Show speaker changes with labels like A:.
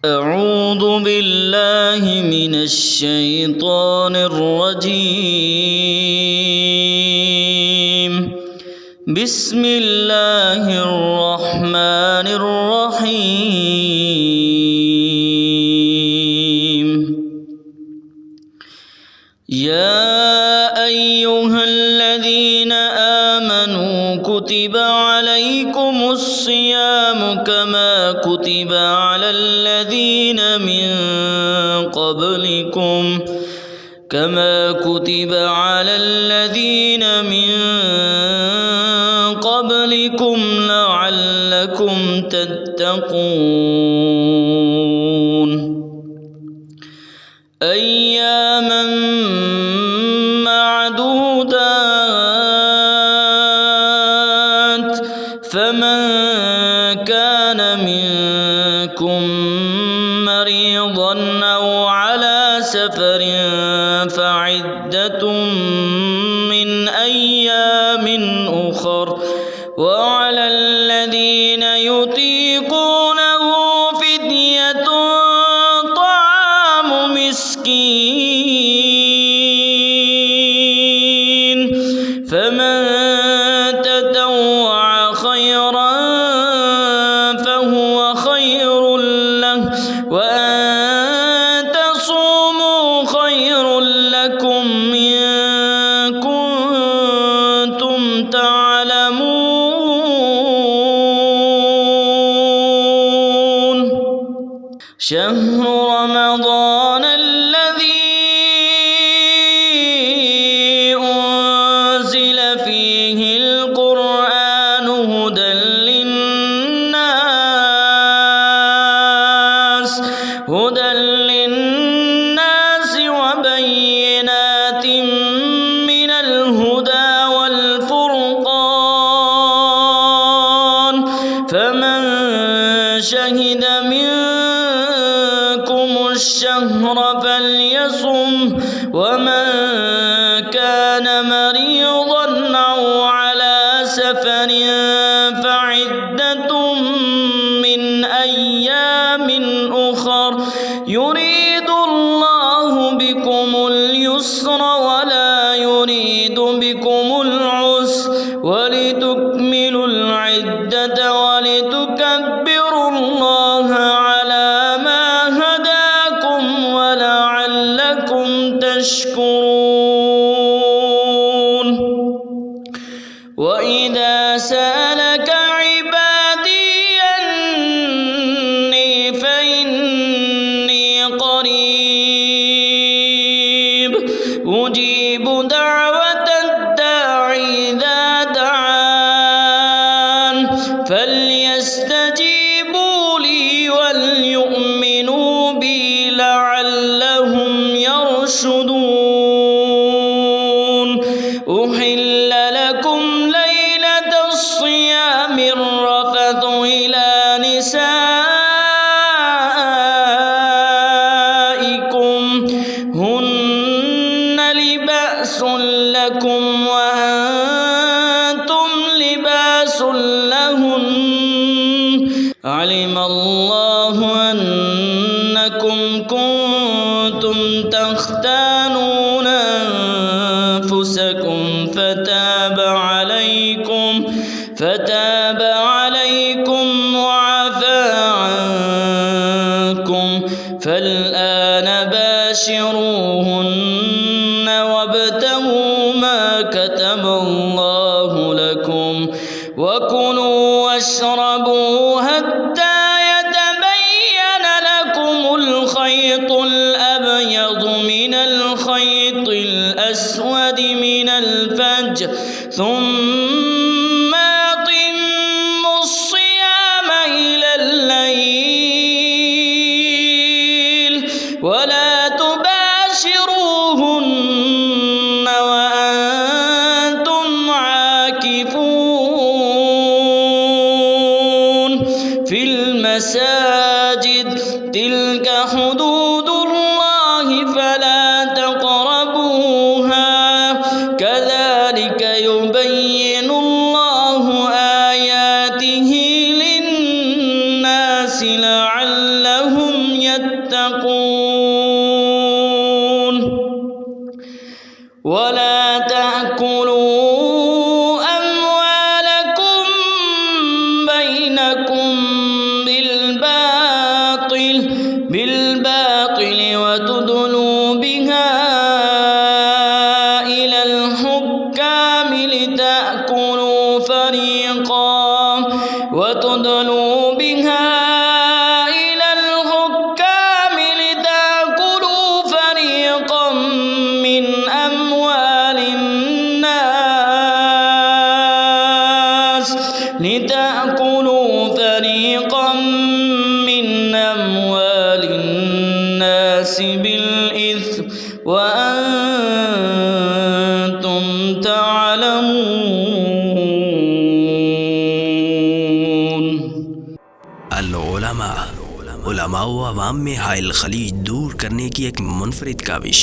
A: أعوذ بالله من الشيطان الرجيم. بسم الله الرحمن الرحيم. يا أيها الذين آمنوا كتب عليكم الصيام كما كتب على الذين من قبلكم لعلكم تتقون. أياما معدودات، فمن كان منكم مريضا أو على سفر فعدة من أيام أخر، وعلى الذين يطيقونه فدية طعام مسكين، فمن تطوع خيرا فهو خير له، وأن تصوموا خير لكم إن كنتم تعلمون. شهر رمضان الذي أنزل فيه القرآن هدى للناس وبينات من الهدى والفرقان، فمن شهد منكم الشهر فليصم، ومن كان مريضا أو على سفر فعدة من أيام أخر، يريد الله بكم اليسر ولا يريد بكم العسر، ولتكملوا العدة ولتكبروا الله على ما هداكم ولعلكم تشكرون. وإذا سألك عبادي أني فإني قريب أجيب دعوة الداع إذا دعان، فليستجيبوا لي وليؤمنوا بي لعلهم يرشدون. أحل لكم ليلة الصيام الرفث إلى نسائكم هن لباس لكم وأنتم لباس لهن، علم الله أنكم كنتم تختانون أنفسكم فتاب عليكم وعفى عنكم، فالآن باشروهن وابتغوا ما كتب الله لكم، وكلوا واشربوا حتى يتبين لكم الخيط الأبيض من الخيط الأسود من الفجر، ثم أتموا الصيام إلى الليل، ولا تباشروهن وأنتم عاكفون في المساجد، تلك حدود الله فلا تقربوها، كذلك يبين الله آياته للناس لعلهم يتقون ولا تأكلوا أموالكم بينكم بالباطل وتدلوا بها إلى الحكام لتأكلوا فريقا من أموال الناس بالإثم وأنتم تعلمون.
B: उलमा व अवाम में हाइल खलीज दूर करने की एक मुनफरिद काविश।